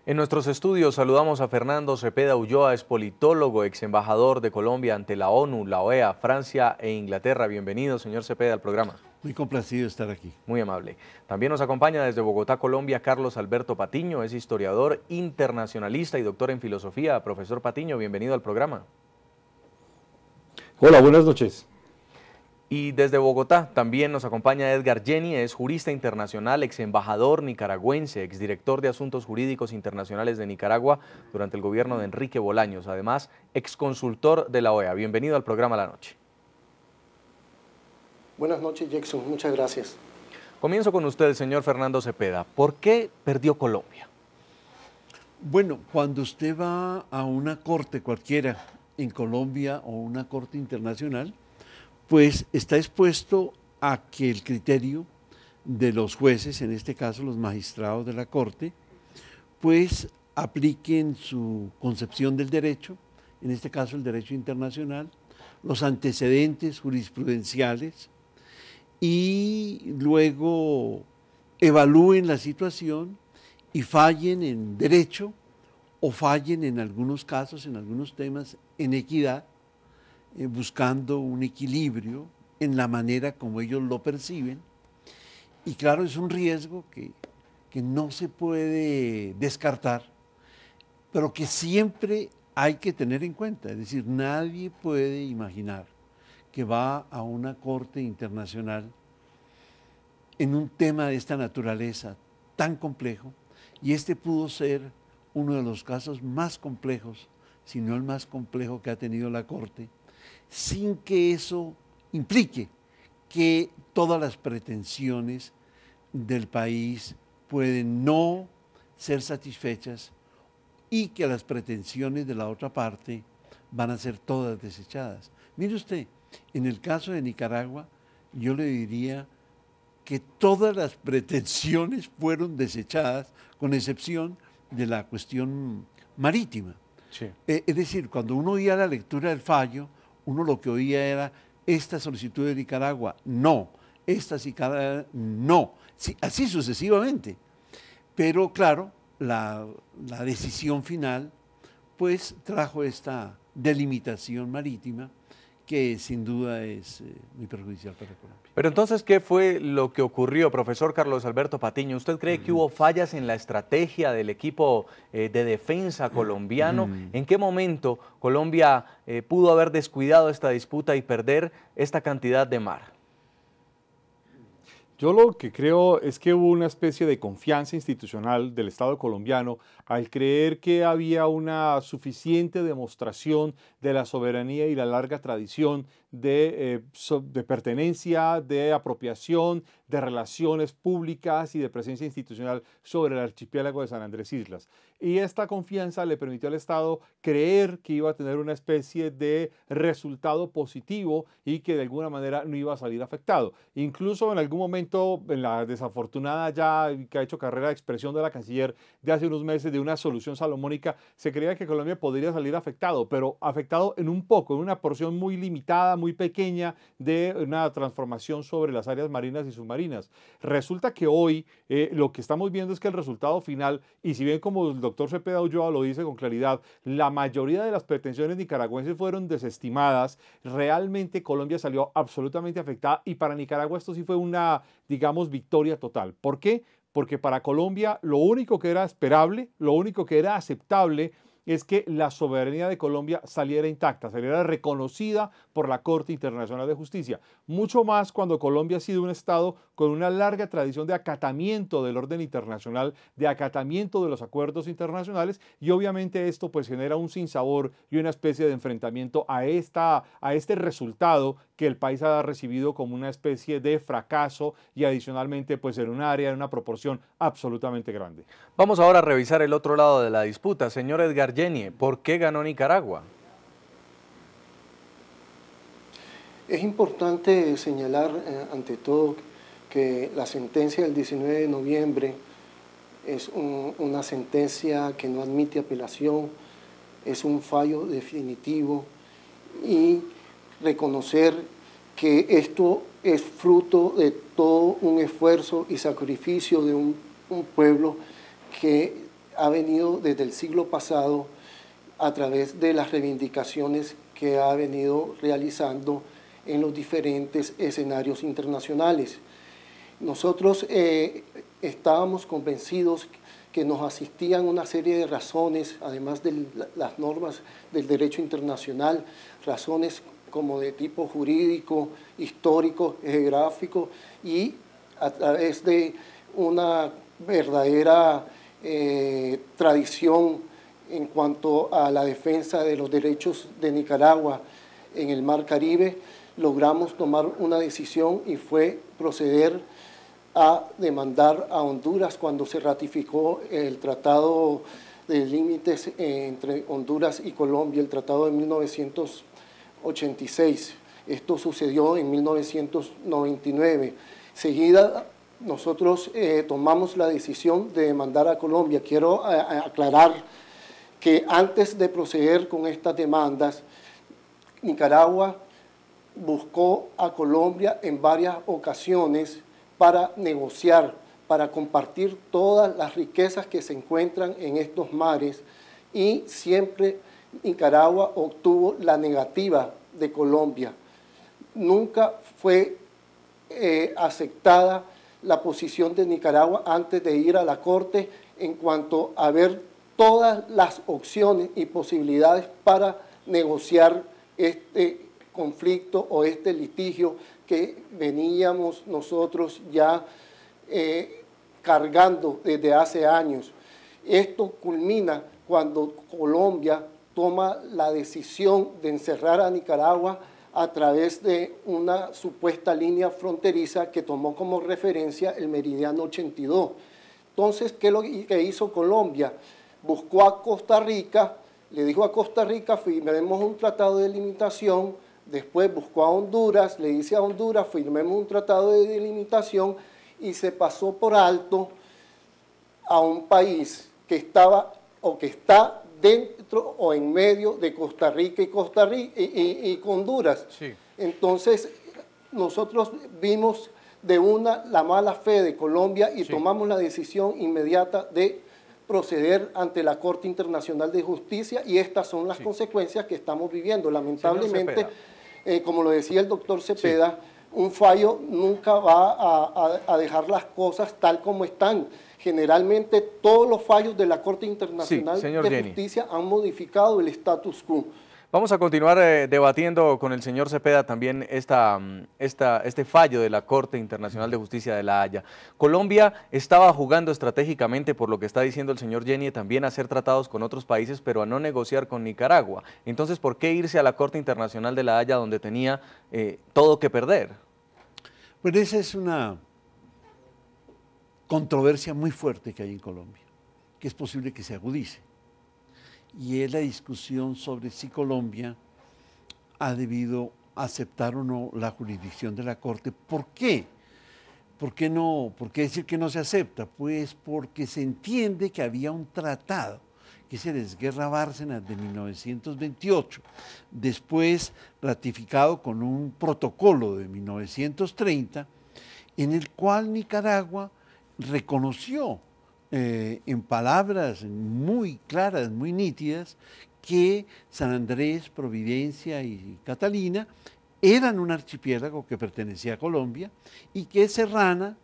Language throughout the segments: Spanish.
En nuestros estudios saludamos a Fernando Cepeda Ulloa, es politólogo, ex embajador de Colombia ante la ONU, la OEA, Francia e Inglaterra. Bienvenido, señor Cepeda, al programa. Muy complacido estar aquí. Muy amable. También nos acompaña desde Bogotá, Colombia, Carlos Alberto Patiño, es historiador, internacionalista y doctor en filosofía. Profesor Patiño, bienvenido al programa. Hola, buenas noches. Y desde Bogotá también nos acompaña Edgar Jenny, es jurista internacional, ex embajador nicaragüense, exdirector de Asuntos Jurídicos Internacionales de Nicaragua durante el gobierno de Enrique Bolaños, además ex consultor de la OEA. Bienvenido al programa La Noche. Buenas noches, Jackson, muchas gracias. Comienzo con usted, señor Fernando Cepeda. ¿Por qué perdió Colombia? Bueno, cuando usted va a una corte cualquiera en Colombia o una corte internacional, pues está expuesto a que el criterio de los jueces, en este caso los magistrados de la corte, pues apliquen su concepción del derecho, en este caso el derecho internacional, los antecedentes jurisprudenciales, y luego evalúen la situación y fallen en derecho o fallen en algunos casos, en algunos temas, en equidad, buscando un equilibrio en la manera como ellos lo perciben. Y claro, es un riesgo que no se puede descartar, pero que siempre hay que tener en cuenta. Es decir, nadie puede imaginar que va a una corte internacional en un tema de esta naturaleza tan complejo, y este pudo ser uno de los casos más complejos, si no el más complejo que ha tenido la corte, sin que eso implique que todas las pretensiones del país pueden no ser satisfechas y que las pretensiones de la otra parte van a ser todas desechadas. Mire usted, en el caso de Nicaragua, yo le diría que todas las pretensiones fueron desechadas, con excepción de la cuestión marítima. Sí. Es decir, cuando uno oía la lectura del fallo, uno lo que oía era: esta solicitud de Nicaragua, no; esta Nicaragua, no. Sí, así sucesivamente. Pero claro, la decisión final pues trajo esta delimitación marítima que sin duda es muy perjudicial para Colombia. Pero entonces, ¿qué fue lo que ocurrió, profesor Carlos Alberto Patiño? ¿Usted cree que hubo fallas en la estrategia del equipo de defensa colombiano? ¿En qué momento Colombia pudo haber descuidado esta disputa y perder esta cantidad de mar? Yo lo que creo es que hubo una especie de confianza institucional del Estado colombiano al creer que había una suficiente demostración de la soberanía y la larga tradición de pertenencia, de apropiación, de relaciones públicas y de presencia institucional sobre el archipiélago de San Andrés Islas. Y esta confianza le permitió al Estado creer que iba a tener una especie de resultado positivo y que de alguna manera no iba a salir afectado. Incluso en algún momento, en la desafortunada ya que ha hecho carrera de expresión de la canciller de hace unos meses de una solución salomónica, se creía que Colombia podría salir afectado, pero afectado en un poco, en una porción muy limitada, muy pequeña de una transformación sobre las áreas marinas y submarinas. Resulta que hoy lo que estamos viendo es que el resultado final, y si bien como el doctor Cepeda Ulloa lo dice con claridad, la mayoría de las pretensiones nicaragüenses fueron desestimadas, realmente Colombia salió absolutamente afectada, y para Nicaragua esto sí fue una, digamos, victoria total. ¿Por qué? Porque para Colombia lo único que era esperable, lo único que era aceptable es que la soberanía de Colombia saliera intacta, saliera reconocida por la Corte Internacional de Justicia. Mucho más cuando Colombia ha sido un Estado con una larga tradición de acatamiento del orden internacional, de acatamiento de los acuerdos internacionales, y obviamente esto pues genera un sinsabor y una especie de enfrentamiento a este resultado que el país ha recibido como una especie de fracaso, y adicionalmente pues en un área, en una proporción absolutamente grande. Vamos ahora a revisar el otro lado de la disputa. Señor Edgar Jenny, ¿por qué ganó Nicaragua? Es importante señalar, ante todo, que la sentencia del 19 de noviembre es una sentencia que no admite apelación, es un fallo definitivo, y reconocer que esto es fruto de todo un esfuerzo y sacrificio de un pueblo que ha venido desde el siglo pasado a través de las reivindicaciones que ha venido realizando en los diferentes escenarios internacionales. Nosotros estábamos convencidos que nos asistían una serie de razones, además de las normas del derecho internacional, razones como de tipo jurídico, histórico, geográfico, y a través de una verdadera tradición en cuanto a la defensa de los derechos de Nicaragua en el Mar Caribe, logramos tomar una decisión y fue proceder a demandar a Honduras cuando se ratificó el Tratado de Límites entre Honduras y Colombia, el Tratado de 1986. Esto sucedió en 1999. Seguida, nosotros tomamos la decisión de demandar a Colombia. Quiero aclarar que antes de proceder con estas demandas, Nicaragua buscó a Colombia en varias ocasiones para negociar, para compartir todas las riquezas que se encuentran en estos mares, y siempre Nicaragua obtuvo la negativa de Colombia. Nunca fue aceptada la posición de Nicaragua antes de ir a la Corte en cuanto a ver todas las opciones y posibilidades para negociar este conflicto o este litigio que veníamos nosotros ya cargando desde hace años. Esto culmina cuando Colombia toma la decisión de encerrar a Nicaragua a través de una supuesta línea fronteriza que tomó como referencia el Meridiano 82. Entonces, ¿qué es lo que hizo Colombia? Buscó a Costa Rica, le dijo a Costa Rica, firmemos un tratado de delimitación. Después buscó a Honduras, le dice a Honduras, firmemos un tratado de delimitación, y se pasó por alto a un país que estaba o que está dentro o en medio de Costa Rica y Honduras. Sí. Entonces, nosotros vimos de la mala fe de Colombia y tomamos la decisión inmediata de proceder ante la Corte Internacional de Justicia, y estas son las consecuencias que estamos viviendo. Lamentablemente, como lo decía el doctor Cepeda, un fallo nunca va a dejar las cosas tal como están. Generalmente todos los fallos de la Corte Internacional de Justicia han modificado el status quo. Vamos a continuar debatiendo con el señor Cepeda también este fallo de la Corte Internacional de Justicia de La Haya. Colombia estaba jugando estratégicamente, por lo que está diciendo el señor Jenny, también a hacer tratados con otros países, pero a no negociar con Nicaragua. Entonces, ¿por qué irse a la Corte Internacional de La Haya, donde tenía todo que perder? Pues esa es una controversia muy fuerte que hay en Colombia, que es posible que se agudice. Y es la discusión sobre si Colombia ha debido aceptar o no la jurisdicción de la Corte. ¿Por qué? ¿Por qué no? ¿Por qué decir que no se acepta? Pues porque se entiende que había un tratado, que es el Esguerra-Bárcenas de 1928, después ratificado con un protocolo de 1930, en el cual Nicaragua reconoció en palabras muy claras, muy nítidas, que San Andrés, Providencia y Catalina eran un archipiélago que pertenecía a Colombia, y que Serrana,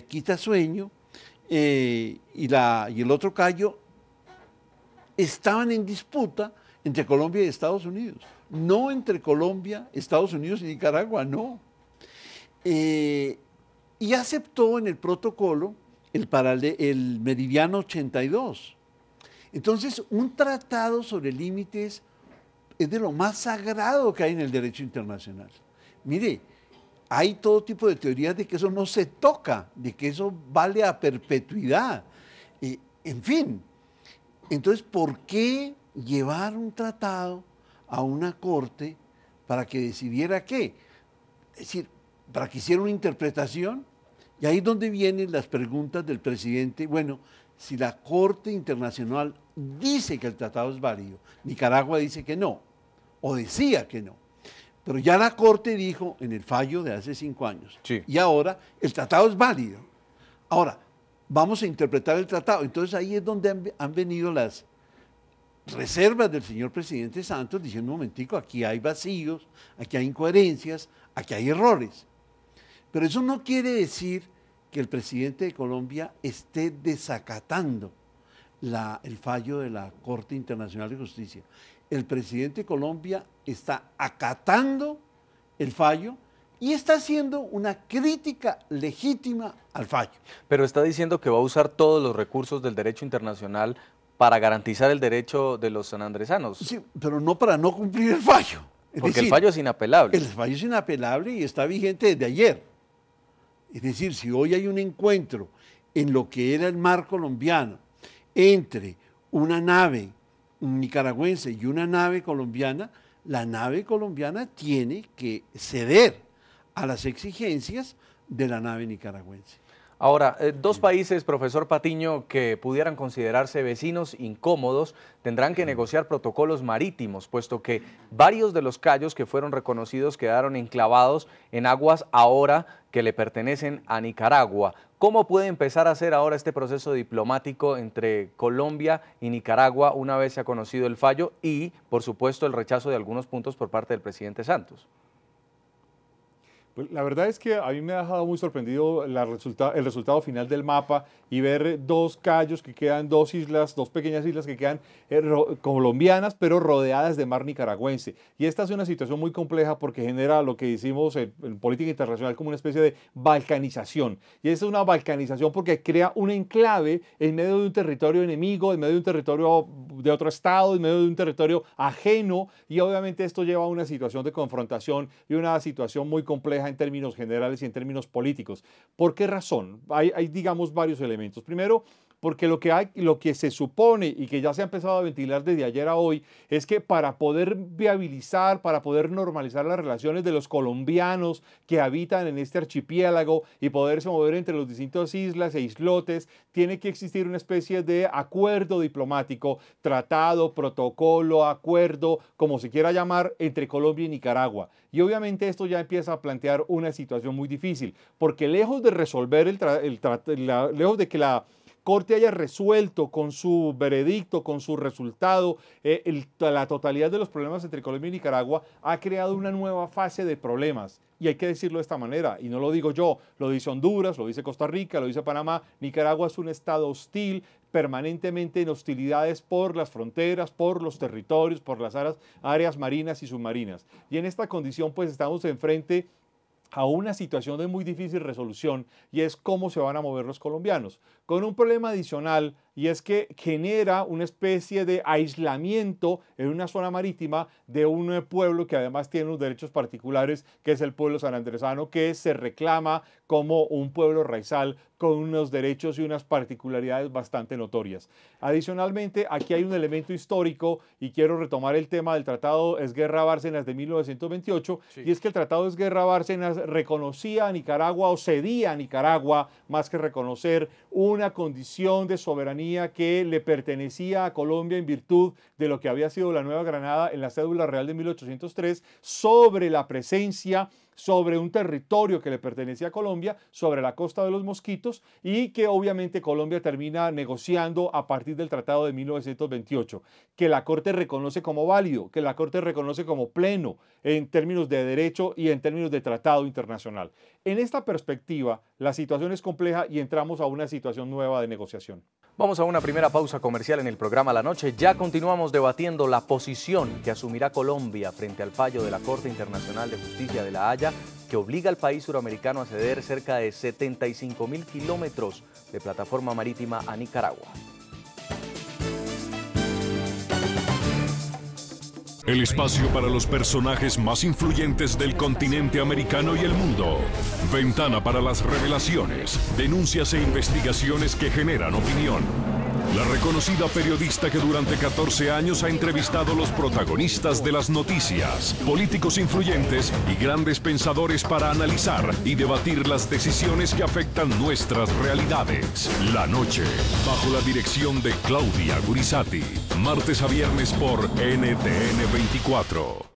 Quitasueño y el otro Cayo estaban en disputa entre Colombia y Estados Unidos, no entre Colombia, Estados Unidos y Nicaragua, no. Y aceptó en el protocolo el Meridiano 82. Entonces, un tratado sobre límites es de lo más sagrado que hay en el derecho internacional. Mire, hay todo tipo de teorías de que eso no se toca, de que eso vale a perpetuidad. En fin, entonces, ¿por qué llevar un tratado a una corte para que decidiera qué? Es decir, para que hiciera una interpretación. Y ahí es donde vienen las preguntas del presidente. Bueno, si la Corte Internacional dice que el tratado es válido, Nicaragua dice que no, o decía que no, pero ya la Corte dijo en el fallo de hace 5 años, y ahora el tratado es válido. Ahora, vamos a interpretar el tratado. Entonces ahí es donde han venido las reservas del señor presidente Santos diciendo, un momentico, aquí hay vacíos, aquí hay incoherencias, aquí hay errores. Pero eso no quiere decir que el presidente de Colombia esté desacatando el fallo de la Corte Internacional de Justicia. El presidente de Colombia está acatando el fallo y está haciendo una crítica legítima al fallo. Pero está diciendo que va a usar todos los recursos del derecho internacional para garantizar el derecho de los sanandresanos. Sí, pero no para no cumplir el fallo. Porque el fallo es inapelable. El fallo es inapelable y está vigente desde ayer. Es decir, si hoy hay un encuentro en lo que era el mar colombiano entre una nave nicaragüense y una nave colombiana, la nave colombiana tiene que ceder a las exigencias de la nave nicaragüense. Ahora, dos países, profesor Patiño, que pudieran considerarse vecinos incómodos, tendrán que negociar protocolos marítimos, puesto que varios de los cayos que fueron reconocidos quedaron enclavados en aguas ahora que le pertenecen a Nicaragua. ¿Cómo puede empezar a hacer ahora este proceso diplomático entre Colombia y Nicaragua una vez se ha conocido el fallo y, por supuesto, el rechazo de algunos puntos por parte del presidente Santos? Pues la verdad es que a mí me ha dejado muy sorprendido el resultado final del mapa y ver dos cayos que quedan, dos pequeñas islas que quedan colombianas, pero rodeadas de mar nicaragüense. Y esta es una situación muy compleja porque genera lo que decimos en política internacional como una especie de balcanización. Y es una balcanización porque crea un enclave en medio de un territorio enemigo, en medio de un territorio de otro estado, en medio de un territorio ajeno, y obviamente esto lleva a una situación de confrontación y una situación muy compleja en términos generales y en términos políticos. ¿Por qué razón? Hay digamos, varios elementos. Primero, porque lo que se supone y que ya se ha empezado a ventilar desde ayer a hoy es que para poder viabilizar, para poder normalizar las relaciones de los colombianos que habitan en este archipiélago y poderse mover entre las distintas islas e islotes, tiene que existir una especie de acuerdo diplomático, tratado, protocolo, acuerdo, como se quiera llamar, entre Colombia y Nicaragua. Y obviamente esto ya empieza a plantear una situación muy difícil, porque lejos de resolver lejos de que la Corte haya resuelto con su veredicto, con su resultado, la totalidad de los problemas entre Colombia y Nicaragua, ha creado una nueva fase de problemas. Y hay que decirlo de esta manera, y no lo digo yo, lo dice Honduras, lo dice Costa Rica, lo dice Panamá. Nicaragua es un estado hostil, permanentemente en hostilidades por las fronteras, por los territorios, por las áreas marinas y submarinas. Y en esta condición pues estamos enfrente a una situación de muy difícil resolución, y es cómo se van a mover los colombianos, con un problema adicional, y es que genera una especie de aislamiento en una zona marítima de un pueblo que además tiene unos derechos particulares, que es el pueblo sanandresano, que se reclama como un pueblo raizal con unos derechos y unas particularidades bastante notorias. Adicionalmente, aquí hay un elemento histórico, y quiero retomar el tema del Tratado Esguerra-Bárcenas de 1928, sí. Y es que el Tratado Esguerra-Bárcenas reconocía a Nicaragua, o cedía a Nicaragua, más que reconocer, una condición de soberanía que le pertenecía a Colombia en virtud de lo que había sido la Nueva Granada en la cédula real de 1803, sobre la presencia sobre un territorio que le pertenecía a Colombia, sobre la costa de los Mosquitos, y que obviamente Colombia termina negociando a partir del Tratado de 1928, que la Corte reconoce como válido, que la Corte reconoce como pleno en términos de derecho y en términos de tratado internacional. En esta perspectiva, la situación es compleja y entramos a una situación nueva de negociación. Vamos a una primera pausa comercial en el programa La Noche. Ya continuamos debatiendo la posición que asumirá Colombia frente al fallo de la Corte Internacional de Justicia de La Haya, que obliga al país suramericano a ceder cerca de 75.000 kilómetros de plataforma marítima a Nicaragua. El espacio para los personajes más influyentes del continente americano y el mundo. Ventana para las revelaciones, denuncias e investigaciones que generan opinión. La reconocida periodista que durante 14 años ha entrevistado a los protagonistas de las noticias, políticos influyentes y grandes pensadores para analizar y debatir las decisiones que afectan nuestras realidades. La Noche, bajo la dirección de Claudia Gurizati. Martes a viernes por NTN 24.